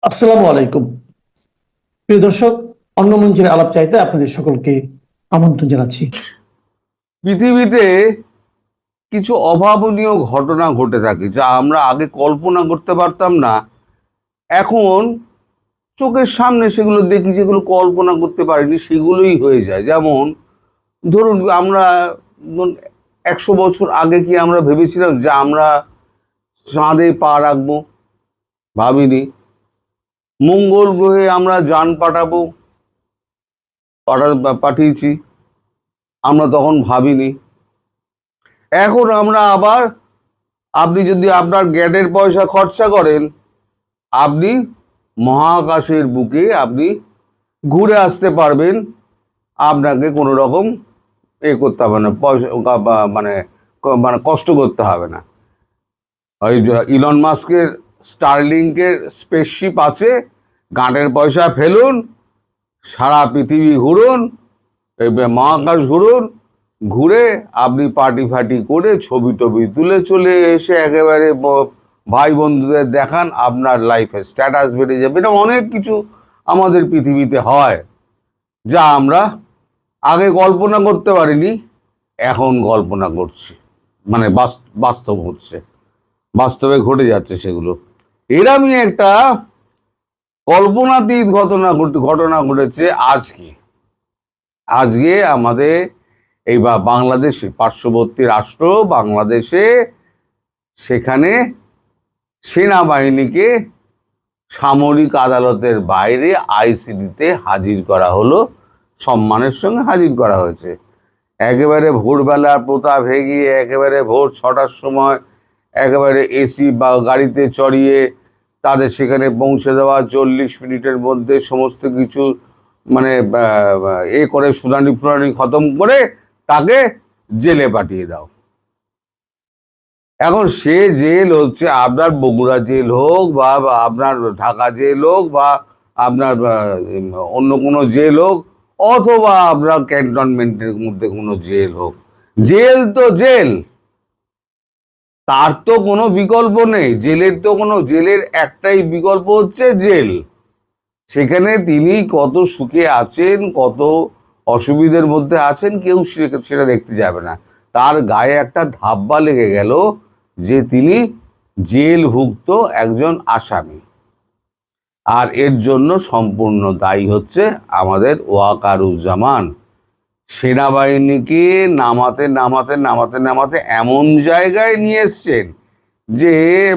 আসসালামু আলাইকুম। প্রিয় দর্শক, অন্য মঞ্চের আলাপ চাইতে আপনাদের সকলকে আমন্ত্রণ জানাচ্ছি। পৃথিবীতে কিছু অভাবনীয় ঘটনা ঘটে থাকে যা আমরা আগে কল্পনা করতে পারতাম না। এখন চোখের সামনে সেগুলো দেখি, যেগুলো কল্পনা করতে পারিনি সেগুলোই হয়ে যায়। যেমন ধরুন, আমরা 100 বছর আগে কি আমরা ভেবেছিলাম যে আমরা চাঁদে পা রাখবো? ভাবিনি। মঙ্গল গ্রহে আমরা যান পাঠিয়েছি, আমরা তখন ভাবিনি। এখন আমরা আবার, আপনি যদি আপনার গ্যাসের পয়সা খরচা করেন, আপনি মহাকাশের বুকে আপনি ঘুরে আসতে পারবেন। আপনাকে কোনো রকম করতে হবে না, পয়সা মানে মানে কষ্ট করতে হবে না। ওই ইলন মাস্কের স্টারলিংকের স্পেসশিপ আছে, গাঁটের পয়সা ফেলুন, সারা পৃথিবী ঘুরুন, মহাকাশ ঘুরুন, ঘুরে আপনি পার্টি ফার্টি করে ছবি টবি তুলে চলে এসে একেবারে ভাই বন্ধুদের দেখান, আপনার লাইফে স্ট্যাটাস বেড়ে যাবে। এটা অনেক কিছু আমাদের পৃথিবীতে হয় যা আমরা আগে কল্পনা করতে পারিনি, এখন কল্পনা করছি, মানে বাস্তব হচ্ছে, বাস্তবে ঘটে যাচ্ছে সেগুলো। এরকমই একটা কল্পনাতীত ঘটনা ঘটেছে আজকে আমাদের এই বাংলাদেশ, পার্শ্ববর্তী রাষ্ট্র বাংলাদেশে, সেখানে সেনাবাহিনীকে সামরিক আদালতের বাইরে আইসিডিতে হাজির করা হলো, সম্মানের সঙ্গে হাজির করা হয়েছে। একেবারে ভোরবেলা প্রতাপ হেগিয়ে একেবারে ভোর 6টার সময় একেবারে এসি বা গাড়িতে চড়িয়ে তাদের সেখানে পৌঁছে দেওয়া, 40 মিনিটের মধ্যে সমস্ত কিছু মানে করে শুনানি ফুনানি খতম করে তাকে জেলে পাঠিয়ে দাও। এখন সে জেল হচ্ছে আপনার বগুড়া জেল হোক, বা আপনার ঢাকা জেল হোক, বা আপনার অন্য কোনো জেল হোক, অথবা আপনার ক্যান্টনমেন্টের মধ্যে কোনো জেল হোক, জেল তো জেল, তার তো কোনো বিকল্প নেই। জেলের একটাই বিকল্প হচ্ছে জেল। সেখানে তিনি কত সুখে আছেন, কত অসুবিধার মধ্যে আছেন, কেউ সেটা দেখতে যাবে না। তার গায়ে একটা ধাব্বা লেগে গেল যে তিনি জেলভুক্ত একজন আসামি, আর এর জন্য সম্পূর্ণ দায়ী হচ্ছে আমাদের ওয়াকারুজ্জামান। সেনাবাহিনীকে নামাতে এমন জায়গায় নিয়ে এসছেন যে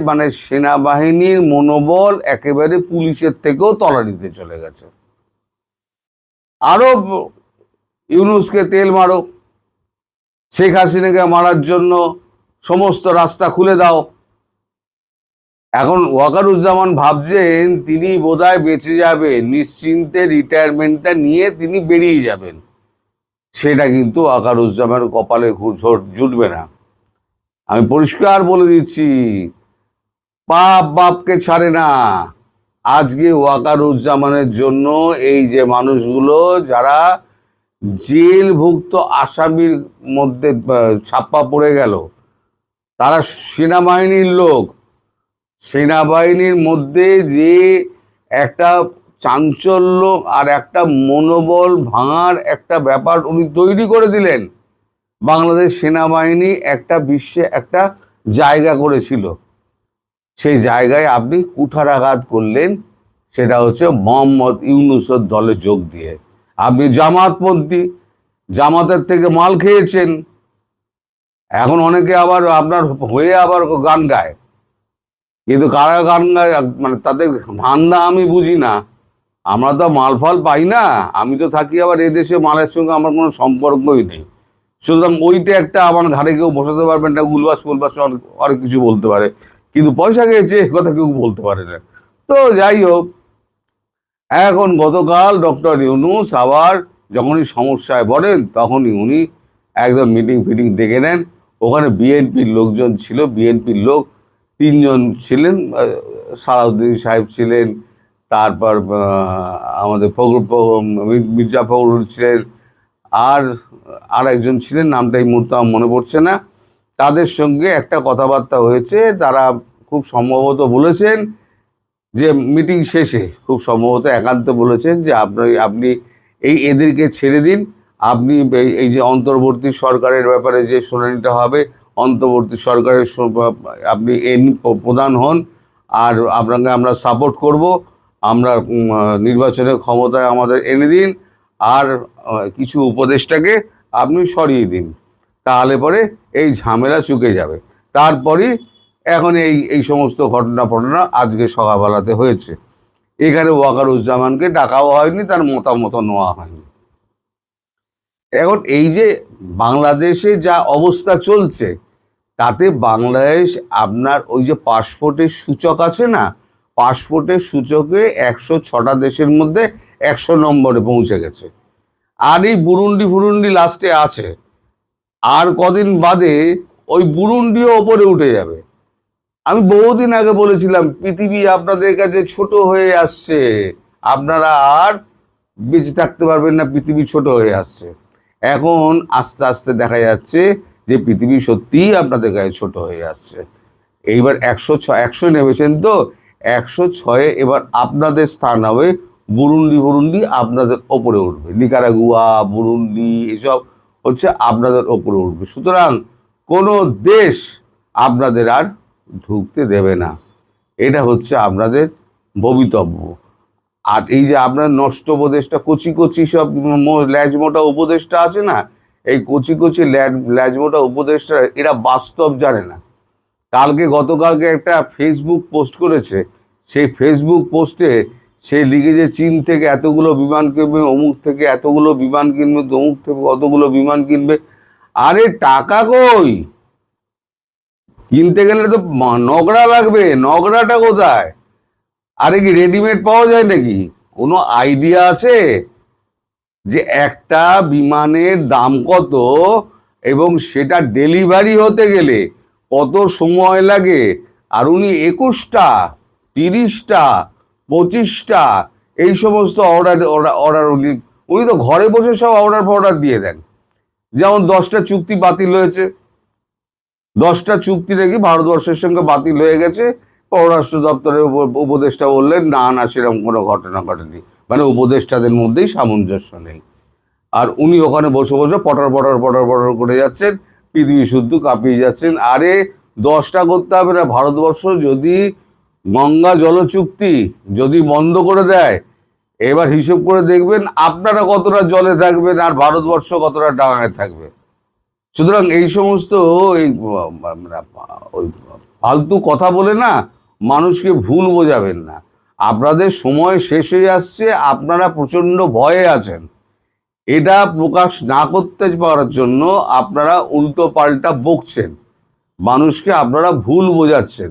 মানে সেনাবাহিনীর মনোবল একেবারে পুলিশের থেকেও তলানিতে চলে গেছে। আরো ইউনূসকে তেল মারো, শেখ হাসিনাকে মারার জন্য সমস্ত রাস্তা খুলে দাও। এখন ওয়াকারুজ্জামান ভাবছেন তিনি বোধহয় বেঁচে যাবেন, নিশ্চিন্তে রিটায়ারমেন্টটা নিয়ে তিনি বেরিয়ে যাবেন। সেটা কিন্তু ওয়াকারুজ্জামানের কপালে জুটবে না। আমি পরিষ্কার বলে দিচ্ছি, পাপ বাপকে ছাড়ে না। আজকে ওয়াকারুজ্জামানের জন্য এই যে মানুষগুলো যারা জেলভুক্ত আসামির মধ্যে ছাপ্পা পড়ে গেল, তারা সেনাবাহিনীর লোক। সেনাবাহিনীর মধ্যে যে একটা চাঞ্চল্য আর একটা মনোবল ভাঙার একটা ব্যাপার উনি তৈরি করে দিলেন। বাংলাদেশ সেনাবাহিনী একটা বিশ্বে একটা জায়গা করেছিল, সেই জায়গায় আপনি কুঠারাঘাত করলেন। সেটা হচ্ছে মোহাম্মদ ইউনূসের দলে যোগ দিয়ে। আপনি জামাতপন্থী, জামাতের থেকে মাল খেয়েছেন। এখন অনেকে আবার আপনার হয়ে আবার গান গায়, কিন্তু কারা গান গায় মানে তাদের ধান্দা আমি বুঝি না। আমরা তো মাল ফাল পাই না, আমি তো থাকি আবার এদেশে, মালের সঙ্গে আমার কোনো সম্পর্কই নেই। সুতরাং ওইটা একটা আমার ঘাড়ে কেউ বসাতে পারবেন না, উলবাস ফুলবাস অনেক কিছু বলতে পারে, কিন্তু পয়সা খেয়েছে কথা কেউ বলতে পারে না। তো যাই হোক, এখন গতকাল ডক্টর ইউনূস আবার যখনই সমস্যায় পড়েন তখনই উনি একদম মিটিং ফিটিং ডেকে নেন। ওখানে বিএনপির লোকজন ছিল, বিএনপির লোক 3জন ছিলেন, সালাউদ্দিন সাহেব ছিলেন, তারপর আমাদের মির্জা ফখরুল ছিলেন, আর একজন ছিলেন, নামটা এই মুহূর্তে আমার মনে পড়ছে না। তাদের সঙ্গে একটা কথাবার্তা হয়েছে। তারা খুব সম্ভবত বলেছেন যে মিটিং শেষে খুব সম্ভবত একান্ত বলেছেন যে আপনি এদেরকে ছেড়ে দিন, আপনি এই যে অন্তর্বর্তী সরকারের ব্যাপারে যে শুনানিটা হবে, অন্তর্বর্তী সরকারের আপনি প্রধান হন, আর আপনাকে আমরা সাপোর্ট করব, আমরা নির্বাচনের ক্ষমতায় আমাদের এনে দিন, আর কিছু উপদেষ্টাকে আপনি সরিয়ে দিন, তাহলে পরে এই ঝামেলা চুকে যাবে। তারপরই এখন এই সমস্ত ঘটনা আজকে সকালবেলাতে হয়েছে। এখানে ওয়াকারুজ্জামানকে ডাকাও হয়নি, তার মতামত নেওয়া হয়নি। এখন এই যে বাংলাদেশে যা অবস্থা চলছে, তাতে বাংলাদেশ আপনার ওই যে পাসপোর্টের সূচক আছে না, পাসপোর্টের সূচকে 106টা দেশের মধ্যে 100 নম্বরে পৌঁছে গেছে। আর এই বুরুন্ডি লাস্টে আছে, আর কদিন বাদে ওই বুরুন্ডিও ওপরে উঠে যাবে। আমি বহুদিন আগে বলেছিলাম পৃথিবী আপনাদের কাছে ছোট হয়ে আসছে, আপনারা আর বেঁচে থাকতে পারবেন না, পৃথিবী ছোট হয়ে আসছে। এখন আস্তে আস্তে দেখা যাচ্ছে যে পৃথিবী সত্যিই আপনাদের কাছে ছোট হয়ে আসছে। এইবার 100 নেমেছেন তো, 106 এবার আপনাদের স্থান হবে। বুরুন্ডি আপনাদের ওপরে উঠবে, নিকারাগুয়া, বুরুন্ডি এসব হচ্ছে আপনাদের ওপরে উঠবে। সুতরাং কোনো দেশ আপনাদের আর ঢুকতে দেবে না, এটা হচ্ছে আপনাদের ভবিতব্য। আর এই যে আপনার নষ্ট উপদেশটা, কচি সব ল্যাজমোটা উপদেশটা আছে না, এই কচি ল্যাজমোটা উপদেশটা এরা বাস্তব জানে না। গতকালকে একটা ফেসবুক পোস্ট করেছে, সেই ফেসবুক পোস্টে সে লিখেছে চীন থেকে এতগুলো বিমান কিনবে, অমুক থেকে এতগুলো বিমান কিনবে, তমুক থেকে কতগুলো বিমান কিনবে। আরে টাকা কই? কিনতে গেলে তো নগরা লাগবে, নগরাটা কোথায়? আরে কি রেডিমেড পাওয়া যায় নাকি? কোনো আইডিয়া আছে যে একটা বিমানের দাম কত এবং সেটা ডেলিভারি হতে গেলে কত সময় লাগে? আর উনি 21টা, 30টা, 25টা এই সমস্ত অর্ডার উনি তো ঘরে বসে সব অর্ডার দিয়ে দেন। যেমন 10টা চুক্তি বাতিল হয়েছে, 10টা চুক্তি নাকি ভারতবর্ষের সঙ্গে বাতিল হয়ে গেছে। পররাষ্ট্র দপ্তরের উপদেষ্টা বললেন না সেরকম কোনো ঘটনা ঘটেনি, মানে উপদেষ্টাদের মধ্যেই সামঞ্জস্য নেই। আর উনি ওখানে বসে পটর করে যাচ্ছেন, পৃথিবী শুদ্ধ কাঁপিয়ে যাচ্ছেন। আরে 10টা করতে হবে না। ভারতবর্ষ যদি গঙ্গা জল চুক্তি যদি বন্ধ করে দেয়, এবার হিসেব করে দেখবেন আপনারা কতটা জলে থাকবেন আর ভারতবর্ষ কতটা ডাঙায় থাকবে। সুতরাং এই সমস্ত ওই ফালতু কথা বলে না মানুষকে ভুল বোঝাবেন না। আপনাদের সময় শেষ হয়ে আসছে, আপনারা প্রচন্ড ভয়ে আছেন। এটা প্রকাশ না করতে পারার জন্য আপনারা উল্টো পাল্টা বকছেন, মানুষকে আপনারা ভুল বোঝাচ্ছেন।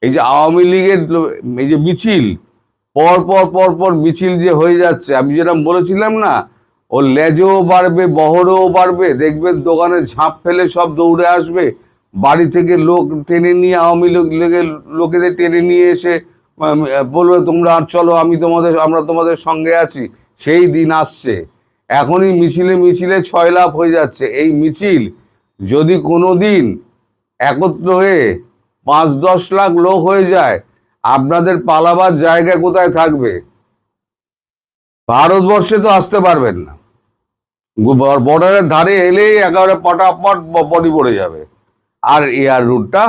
এই যে আওয়ামী লীগের এই যে মিছিল, পর মিছিল যে হয়ে যাচ্ছে, আমি যেরকম বলেছিলাম না, ও লেজেও বাড়বে, বহরেও বাড়বে, দেখবেন দোকানে ঝাঁপ ফেলে সব দৌড়ে আসবে, বাড়ি থেকে লোক টেনে নিয়ে, আওয়ামী লীগের লোকেদের টেনে নিয়ে এসে বলবে তোমরা চলো, আমরা তোমাদের সঙ্গে আছি। সেই দিন আসছে। এখনই মিছিলে 6 লাখ হয়ে যাচ্ছে। এই মিছিল যদি কোনো দিন একত্র হয়ে 5-10 লাখ লোক হয়ে যায়, আপনাদের পালাবার জায়গা কোথায় থাকবে? ভারতবর্ষে তো আসতে পারবেন না। বর্ডারের ধারে এলেই একেবারে পটাপট বডি পড়ে যাবে। আর এয়ার রুটটা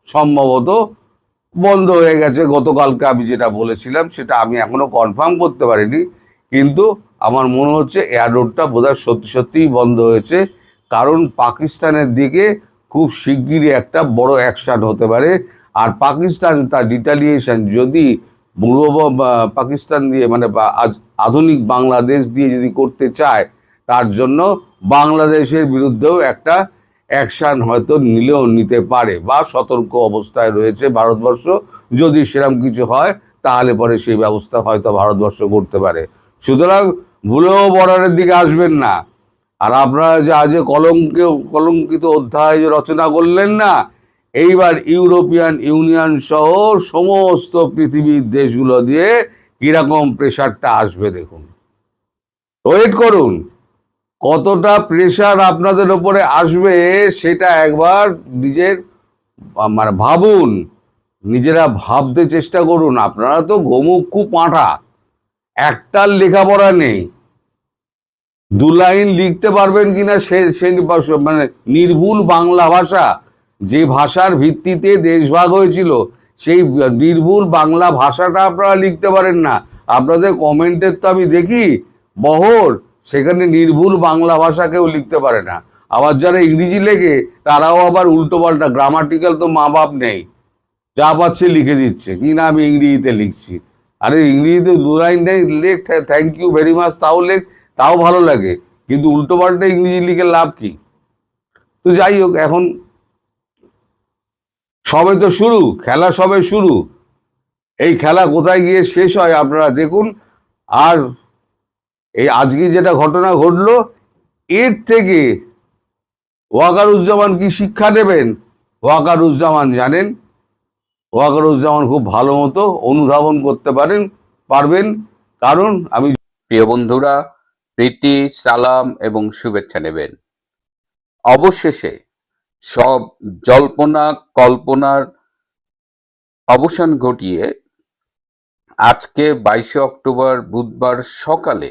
সম্ভবত বন্ধ হয়ে গেছে। গতকালকে আমি যেটা বলেছিলাম সেটা আমি এখনো কনফার্ম করতে পারিনি, কিন্তু আমার মনে হচ্ছে এয়ার রুটটা বোধহয় সত্যিই বন্ধ হয়েছে। কারণ পাকিস্তানের দিকে খুব শিগগিরই একটা বড় অ্যাকশন হতে পারে। আর পাকিস্তান তার রিটালিয়েশন যদি পূর্ব পাকিস্তান দিয়ে, মানে আজ আধুনিক বাংলাদেশ দিয়ে যদি করতে চায়, তার জন্য বাংলাদেশের বিরুদ্ধেও একটা অ্যাকশন হয়তো নিতে পারে, বা সতর্ক অবস্থায় রয়েছে ভারতবর্ষ। যদি সেরকম কিছু হয় তাহলে পরে সেই ব্যবস্থা হয়তো ভারতবর্ষ করতে পারে। সুতরাং ভুলেও বর্ডারের দিকে আসবেন না। আর আপনারা যে আজ কলঙ্কিত অধ্যায় রচনা করলেন না, এইবার ইউরোপিয়ান ইউনিয়ন সহ সমস্ত পৃথিবীর দেশগুলো দিয়ে কিরকম প্রেশারটা আসবে দেখুন, ওয়েট করুন। কতটা প্রেশার আপনাদের উপরে আসবে সেটা একবার নিজের মানে ভাবুন। নিজেরা ভাবতে চেষ্টা করুন। আপনারা তো গোমুখু পাঁঠা, একটার লেখাপড়া নেই, 2 লাইন লিখতে পারবেন কিনা সে মানে নির্ভুল বাংলা ভাষা, যে ভাষার ভিত্তিতে দেশভাগ হয়েছিল সেই নির্ভুল বাংলা ভাষাটা আপনারা লিখতে পারেন না। আপনাদের কমেন্টের তো আমি দেখি বহর, সেখানে নির্ভুল বাংলা ভাষা কেউ লিখতে পারে না। আবার যারা ইংরেজি লেখে তারাও আবার উল্টো পাল্টা, গ্রামাটিক্যাল তো মা বাপ নেই, যা পাচ্ছে লিখে দিচ্ছে কি না আমি ইংরেজিতে লিখছি। আরে ইংরেজিতে 2 লাইন নেই, লেখ থ্যাংক ইউ ভেরি মাচ, তাও লেখ, তাও ভালো লাগে, কিন্তু উল্টো পাল্টা ইংরেজি লিখে লাভ কি? তো যাই হোক, এখন সবে তো শুরু, খেলা সবে শুরু, এই খেলা কোথায় গিয়ে শেষ হয় আপনারা দেখুন। আর এই আজকে যেটা ঘটনা ঘটলো, এর থেকে ওয়াকারুজ্জামান কি শিক্ষা নেবেন? ওয়াকারুজ্জামান জানেন, ওয়াকারুজ্জামান খুব ভালো মতো অনুধাবন করতে পারবেন, কারণ আমি প্রিয় বন্ধুরা, প্রীতি, সালাম এবং শুভেচ্ছা নেবেন। অবশেষে সব জল্পনা কল্পনার অবসান ঘটিয়ে আজকে 22শে অক্টোবর বুধবার সকালে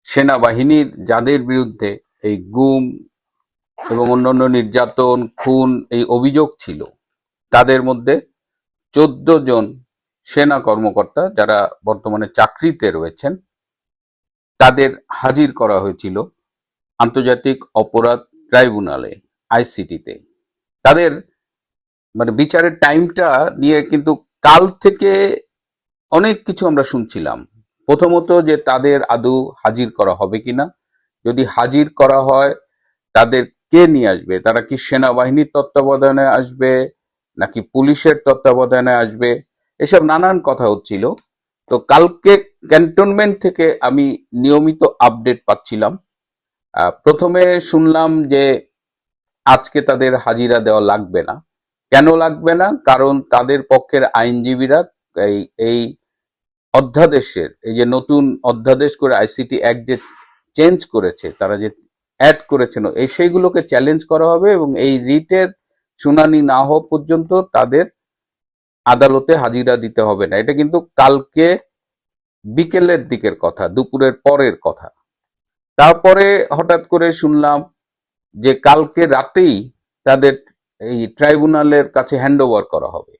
সেনাবাহিনীর যাদের বিরুদ্ধে এই গুম এবং অন্যান্য নির্যাতন, খুন এই অভিযোগ ছিল, তাদের মধ্যে 14 জন সেনা কর্মকর্তা যারা বর্তমানে চাকরিতে রয়েছেন তাদের হাজির করা হয়েছিল আন্তর্জাতিক অপরাধ ট্রাইব্যুনালে, আইসিটিতে। তাদের মানে বিচারের টাইমটা নিয়ে কিন্তু কাল থেকে অনেক কিছু আমরা শুনছিলাম। প্রথমত যে তাদের আদৌ হাজির করা হবে কিনা, যদি হাজির করা হয় তাদের কে নিয়ে আসবে, তারা কি সেনাবাহিনীর তত্ত্বাবধানে আসবে নাকি পুলিশের তত্ত্বাবধানে আসবে, এসব নানান কথা হচ্ছিল। তো কালকে ক্যান্টনমেন্ট থেকে আমি নিয়মিত আপডেট পাচ্ছিলাম। প্রথমে শুনলাম যে আজকে তাদের হাজিরা দেওয়া লাগবে না। কেন লাগবে না? কারণ তাদের পক্ষের আইনজীবীরা এই অধ্যাদেশের, এই যে নতুন অধ্যাদেশ করে আইসিটি অ্যাক্ট যে চেঞ্জ করেছে, তারা যে অ্যাড করেছেন, এই সেইগুলোকে চ্যালেঞ্জ করা হবে এবং এই রিটের শুনানি না হওয়া পর্যন্ত তাদের আদালতে হাজিরা দিতে হবে না। এটা কিন্তু কালকে বিকেলের দিকের কথা, দুপুরের পরের কথা। তারপরে হঠাৎ করে শুনলাম যে কালকে রাতেই তাদের এই ট্রাইব্যুনালের কাছে হ্যান্ডওভার করা হবে।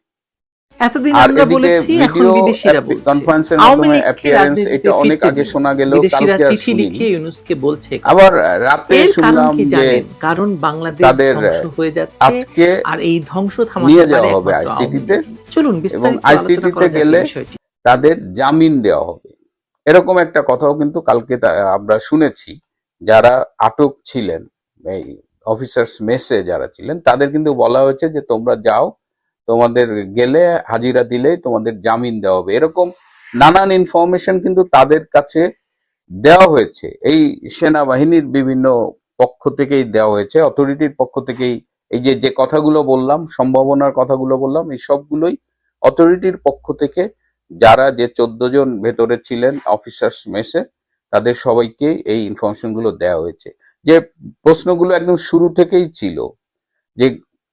এতদিন আর আমরা এদিকে বলেছি, এখন ভিডিও বিদেশিরা বলছে। কনফারেন্সের আওয়ামী মাধ্যমে লীগকে অ্যাপিয়ারেন্স, রাজনীতিতে এটা অনেক ফিরতে আগে দিন। শোনা গেলেও বিদেশিরা কালকে আর চিঠি শুনিনি। লিখে ইউনূসকে বলছে। আবার রাতে এর কারণ শুনলাম কি যে জানেন? কারণ বাংলাদেশ তাদের ধ্বংস হয়ে যাচ্ছে, আজকে আর এই ধ্বংস থামাতে নিয়ে পারে যাওয়া হবে একমাত্র আওয়ামী আইসিটিতে, লীগ। চলুন এবং বিস্তারিত আলোচনা আইসিটিতে করা যাক গেলে এই বিষয়টি। তাদের জামিন দেওয়া হবে, এরকম একটা কথাও কিন্তু কালকে আমরা শুনেছি। যারা আটক ছিলেন, এই অফিসার্স মেসে যারা ছিলেন, তাদের কিন্তু বলা হয়েছে যে তোমরা যাও, তোমাদের গেলে হাজিরা দিলেই তোমাদের জামিন দেওয়া হবে। এরকম নানান ইনফরমেশন কিন্তু তাদের কাছে দেওয়া হয়েছে, এই সেনাবাহিনীর বিভিন্ন পক্ষ থেকেই দেওয়া হয়েছে, অথরিটির পক্ষ থেকেই। এই যে যে কথাগুলো বললাম, সম্ভাবনার কথাগুলো বললাম, এই সবগুলোই অথরিটির পক্ষ থেকে, যারা যে 14 জন ভেতরে ছিলেন অফিসার্স মেসে, তাদের সবাইকে এই ইনফরমেশন গুলো দেওয়া হয়েছে। যে প্রশ্নগুলো একদম শুরু থেকেই ছিল যে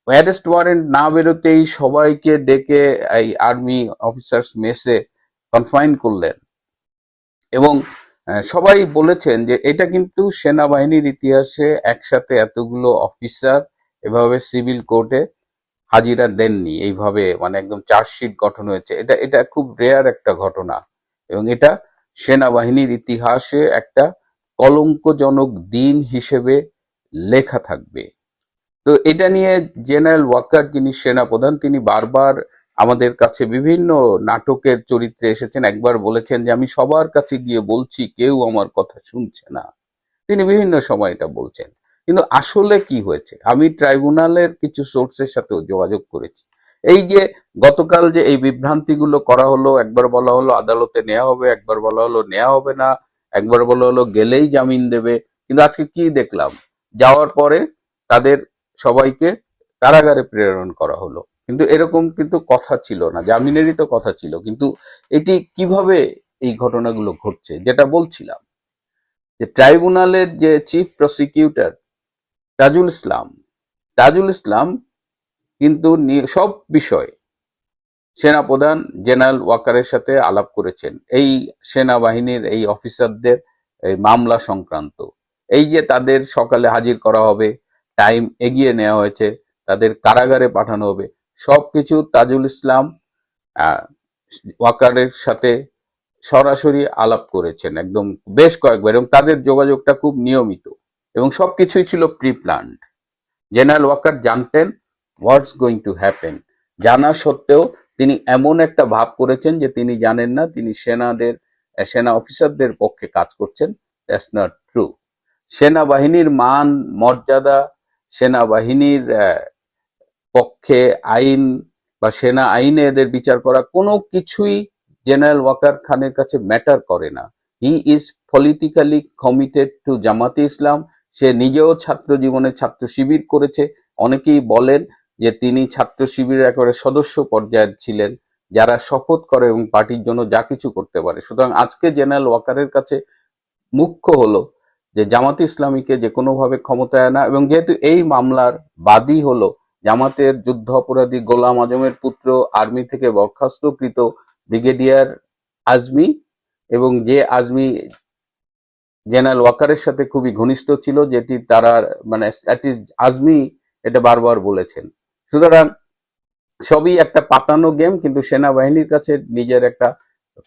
অ্যারেস্ট ওয়ারেন্ট না বেরোতেই সবাইকে ডেকে এই আর্মি অফিসার্স মেসে কনফাইন করলেন, এবং সবাই বলেছেন যে এটা কিন্তু সেনাবাহিনীর ইতিহাসে একসাথে এতগুলো অফিসার এভাবে সিভিল কোর্টে হাজিরা দেননি, এইভাবে মানে একদম চার্জশিট গঠন হয়েছে। এটা এটা খুব রেয়ার একটা ঘটনা, এবং এটা সেনাবাহিনীর ইতিহাসে একটা কলঙ্কজনক দিন হিসেবে লেখা থাকবে। তো এটা নিয়ে জেনারেল ওয়াকার, যিনি সেনাপ্রধান, তিনি বারবার আমাদের কাছে বিভিন্ন নাটকের চরিত্রে এসেছেন। একবার বলেছেন যে আমি সবার কাছে গিয়ে বলছি, কেউ আমার কথা শুনছে না। তিনি বিভিন্ন সময় এটা বলছেন, কিন্তু আসলে কি হয়েছে আমি ট্রাইব্যুনালের কিছু সোর্সের সাথেও যোগাযোগ করেছি। এই যে গতকাল যে এই বিভ্রান্তিগুলো করা হলো, একবার বলা হলো আদালতে নেওয়া হবে, একবার বলা হলো নেওয়া হবে না, একবার বলা হলো গেলেই জামিন দেবে, কিন্তু আজকে কি দেখলাম, যাওয়ার পরে তাদের সবাইকে কারাগারে প্রেরণ করা হলো। কিন্তু এরকম কিন্তু কথা ছিল না, জামিনেরই তো কথা ছিল। কিন্তু এটি কিভাবে এই ঘটনাগুলো ঘটছে, যেটা বলছিলাম যে ট্রাইব্যুনালের যে চিফ প্রসিকিউটর তাজুল ইসলাম কিন্তু সব বিষয়ে সেনাপ্রধান জেনারেল ওয়াকারের সাথে আলাপ করেছেন, এই সেনাবাহিনীর এই অফিসারদের এই মামলা সংক্রান্ত, এই যে তাদের সকালে হাজির করা হবে, টাইম এগিয়ে নেওয়া হয়েছে, তাদের কারাগারে পাঠানো হবে, সবকিছু তাজুল ইসলাম ওয়াকারের সাথে সরাসরি আলাপ করেছেন একদম বেশ কয়েকবার, এবং তাদের যোগাযোগটা খুব নিয়মিত এবং সবকিছুই ছিল প্রি প্ল্যান্ড। জেনারেল ওয়াকার জানতেন হোয়াটস গোয়িং টু হ্যাপেন, জানা সত্ত্বেও তিনি এমন একটা ভাব করেছেন যে তিনি জানেন না, তিনি সেনা অফিসারদের পক্ষে কাজ করছেন। That's not true. সেনাবাহিনীর মান মর্যাদা, সেনাবাহিনীর পক্ষে আইন বা সেনা আইনে এদের বিচার করা কোনো কিছুই জেনারেল ওয়াকার খানের কাছে ম্যাটার করে না। He is politically committed two জামাতে ইসলাম। সে নিজেও ছাত্র জীবনে ছাত্র শিবির করেছে। অনেকেই বলেন যে তিনি ছাত্র শিবিরের একেবারে সদস্য পর্যায়ের ছিলেন, যারা শপথ করে এবং পার্টির জন্য যা কিছু করতে পারে। সুতরাং আজকে জেনারেল ওয়াকারের কাছে মুখ্য হলো যে জামাতে ইসলামীকে যে কোনোভাবে ক্ষমতায় আনা, এবং যেহেতু এই মামলার বাদী হলো জামাতের যুদ্ধ অপরাধী গোলাম আজমের পুত্র, আর্মি থেকে বরখাস্তকৃত ব্রিগেডিয়ার আজমি, এবং যে আজমি জেনারেল ওয়াকারের সাথে খুবই ঘনিষ্ঠ ছিল, যেটি তারা মানে আজমি এটা বারবার বলেছেন। সুতরাং সবই একটা পাতানো গেম, কিন্তু সেনাবাহিনীর কাছে নিজের একটা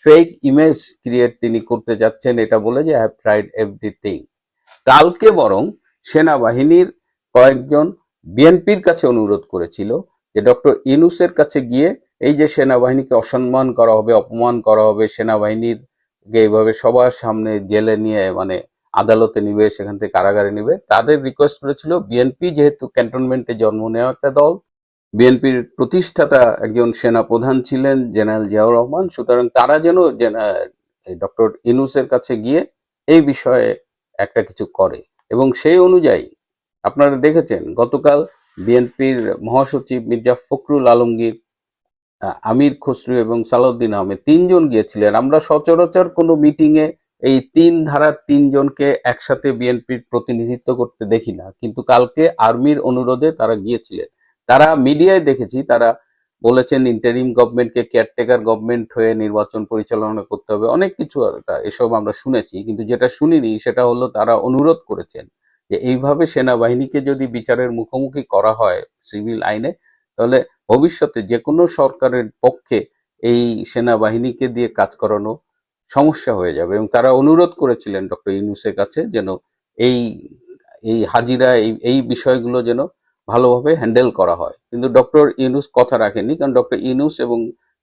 ফেক ইমেজ ক্রিয়েট তিনি করতে যাচ্ছেন, এটা বলে যে আই হ্যাভ ট্রাইড এভরিথিং। কালকে বরং সেনাবাহিনীর কয়েকজন বিএনপির কাছে অনুরোধ করেছিল যে ডক্টর ইউনূসের কাছে গিয়ে এই যে সেনাবাহিনীকে অসম্মান করা হবে, অপমান করা হবে, সেনাবাহিনীর এইভাবে সবার সামনে জেলে নিয়ে মানে আদালতে নিবে, সেখান থেকে কারাগারে নিবে, তাদের রিকোয়েস্ট করেছিল বিএনপি যেহেতু ক্যান্টনমেন্টে জন্ম নেওয়া একটা দল, বিএনপির প্রতিষ্ঠাতা একজন সেনা প্রধান ছিলেন জেনারেল জিয়াউর রহমান, সুতরাং তারা যেন ডক্টর ইউনূসের কাছে গিয়ে এই বিষয়ে একটা কিছু করে। এবং সেই অনুযায়ী আপনারা দেখেছেন গতকাল বিএনপির মহাসচিব মির্জা ফখরুল আলমগীর, আমির খসরু এবং সালাউদ্দিন আহমেদ তিনজন গিয়েছিলেন। আমরা সচরাচর কোনো মিটিংয়ে এই তিন ধারার তিনজনকে একসাথে বিএনপির প্রতিনিধিত্ব করতে দেখি না, কিন্তু কালকে আর্মির অনুরোধে তারা গিয়েছিলেন। তারা মিডিয়ায় দেখেছি তারা বলেছেন ইন্টারিম গভর্নমেন্টকে কেয়ারটেকার গভর্নমেন্ট হয়ে নির্বাচন পরিচালনা করতে হবে, অনেক কিছু এসব আমরা শুনেছি, কিন্তু যেটা শুনিনি সেটা হলো তারা অনুরোধ করেছেন যে এইভাবে সেনাবাহিনীকে যদি বিচারের মুখোমুখি করা হয় সিভিল আইনে, তাহলে ভবিষ্যতে যে কোনো সরকারের পক্ষে এই সেনাবাহিনীকে দিয়ে কাজ করানো সমস্যা হয়ে যাবে। এবং তারা অনুরোধ করেছিলেন ডক্টর ইউনূসের কাছে যেন এই এই হাজিরা এই বিষয়গুলো যেন ভালোভাবে হ্যান্ডেল করা হয়। কিন্তু ডক্টর ইউনূস কথা রাখেননি, কারণ ডক্টর ইউনূস এবং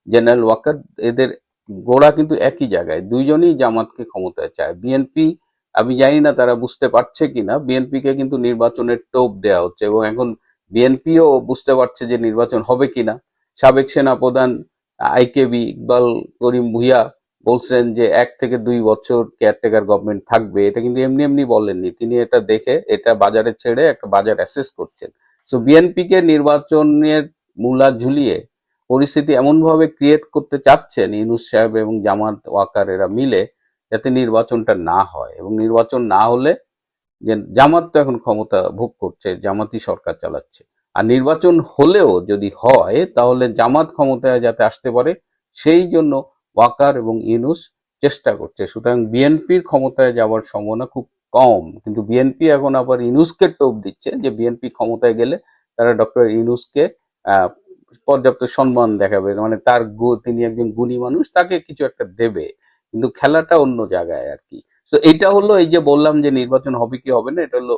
জেনারেল ওয়াকার এদের গোড়া কিন্তু একই জায়গায়, দুইজনই জামাতকে ক্ষমতায় চায়। বিএনপি, আমি জানি না তারা বুঝতে পারছে কিনা, বিএনপিকে কিন্তু নির্বাচনের টোপ দেওয়া হচ্ছে, এবং এখন বিএনপিও বুঝতে পারছে যে নির্বাচন হবে কিনা। সাবেক সেনাপ্রধান আইকেবি ইকবাল করিম ভুইয়া বলছেন যে 1 থেকে 2 বছর কেয়ারটেকার গভর্নমেন্ট থাকবে, এটা কিন্তু এমনি এমনি বলেননি, তিনি এটা দেখে এটা বাজারে ছেড়ে একটা বাজার অ্যাসেস করছেন। সো বিএনপিকে নির্বাচনের মূলা ঝুলিয়ে পরিস্থিতি এমনভাবে ক্রিয়েট করতে চাচ্ছেন ইউনূস সাহেব এবং জামাত ওয়াকার এরা মিলে, যাতে নির্বাচনটা না হয়। এবং নির্বাচন না হলে, যে জামাত তো এখন ক্ষমতা ভোগ করছে, জামাতই সরকার চালাচ্ছে, আর নির্বাচন হলেও যদি হয় তাহলে জামাত ক্ষমতায় যাতে আসতে পারে সেই জন্য ওয়াকার এবং ইউনূস চেষ্টা করছে। সুতরাং বিএনপির ক্ষমতায় যাওয়ার সম্ভাবনা খুব কম, কিন্তু বিএনপি এখন আবার ইউনূসকে টোপ দিচ্ছে যে বিএনপি ক্ষমতায় গেলে তারা ডক্টর ইউনূসকে পর্যাপ্ত সম্মান দেখাবে, মানে তিনি একজন গুণী মানুষ, তাকে কিছু একটা দেবে, কিন্তু খেলাটা অন্য জায়গায় আর কি। তো এটা হলো, এই যে বললাম যে নির্বাচন হবে কি হবে না, এটা হলো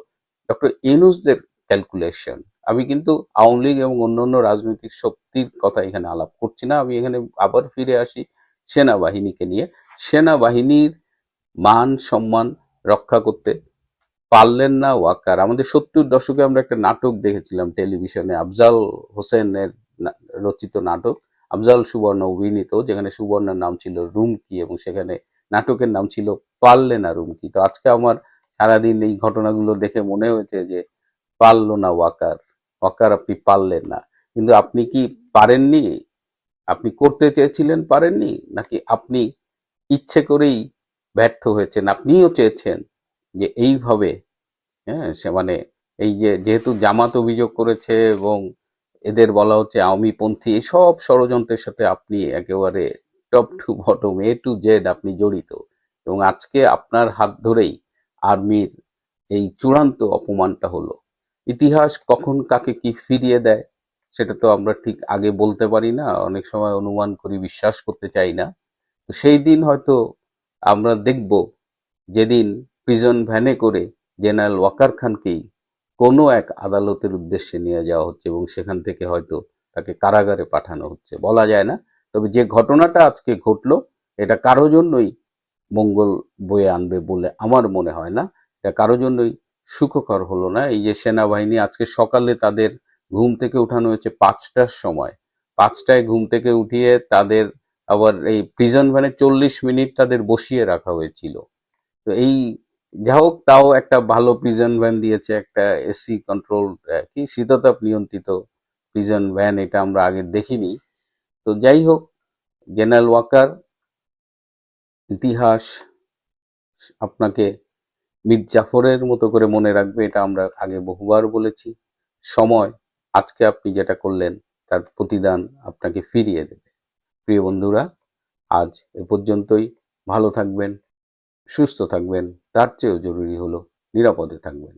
ডক্টর ইউনূসদের ক্যালকুলেশন। আমি কিন্তু আওয়ামী লীগ এবং অন্যান্য রাজনৈতিক শক্তির কথা এখানে আলাপ করছি না। আমি এখানে আবার ফিরে আসি সেনাবাহিনীকে নিয়ে। সেনাবাহিনীর মান সম্মান রক্ষা করতে পারলেন না ওয়াকার। আমাদের 70 দশকে আমরা একটা নাটক দেখেছিলাম টেলিভিশনে, আফজাল হোসেনের রচিত নাটক, আফজাল সুবর্ণ অভিনীত, যেখানে সুবর্ণের নাম ছিল রুমকি এবং সেখানে নাটকের নাম ছিল পারলে না রুমকি। তো আজকে আমার সারাদিন এই ঘটনাগুলো দেখে মনে হয়েছে যে পারলো না ওয়াকার, ওয়াকার আপনি পারলেন না। কিন্তু আপনি কি পারেননি? আপনি করতে চেয়েছিলেন পারেননি, নাকি আপনি ইচ্ছে করেই ব্যর্থ হয়েছেন? আপনিও চেয়েছেন যে এইভাবে, হ্যাঁ, সে মানে এই যে যেহেতু জামাত অভিযোগ করেছে এবং এদের বলা হচ্ছে আওয়ামীপন্থী, এসব ষড়যন্ত্রের সাথে আপনি একেবারে top to bottom A to Z আপনি জড়িত, এবং আজকে আপনার হাত ধরেই আর্মির এই চূড়ান্ত অপমানটা হলো। ইতিহাস কখন কাকে কি ফিরিয়ে দেয় সেটা তো আমরা ঠিক আগে বলতে পারি না, অনেক সময় অনুমান করি, বিশ্বাস করতে চাই না। তো সেই দিন হয়তো আমরা দেখব, যেদিন প্রিজন ভ্যানে করে জেনারেল ওয়াকার খানকেই কোনো এক আদালতের উদ্দেশ্যে নিয়ে যাওয়া হচ্ছে এবং সেখান থেকে হয়তো তাকে কারাগারে পাঠানো হচ্ছে, বলা যায় না। তবে যে ঘটনাটা আজকে ঘটলো এটা কারো জন্যই মঙ্গল বয়ে আনবে বলে আমার মনে হয় না, এটা কারো জন্যই সুখকর হলো না। এই যে সেনাবাহিনী আজকে সকালে তাদের ঘুম থেকে উঠানো হয়েছে 5টার সময়, 5টায় ঘুম থেকে উঠিয়ে তাদের আবার এই প্রিজন ভ্যানে 40 মিনিট তাদের বসিয়ে রাখা হয়েছিল। তো এই যা হোক, তাও একটা ভালো প্রিজন ভ্যান দিয়েছে, একটা এসি কন্ট্রোল, কি শীততাপ নিয়ন্ত্রিত প্রিজন ভ্যান, এটা আমরা আগে দেখিনি। তো যাই হোক, জেনারেল ওয়াকার, ইতিহাস আপনাকে মীর জাফরের মতো করে মনে রাখবে, এটা আমরা আগে বহুবার বলেছি। সময় আজকে আপনি যেটা করলেন তার প্রতিদান আপনাকে ফিরিয়ে দেবে। প্রিয় বন্ধুরা, আজ এ পর্যন্তই। ভালো থাকবেন, সুস্থ থাকবেন, তার চেয়েও জরুরি হলো নিরাপদে থাকবেন।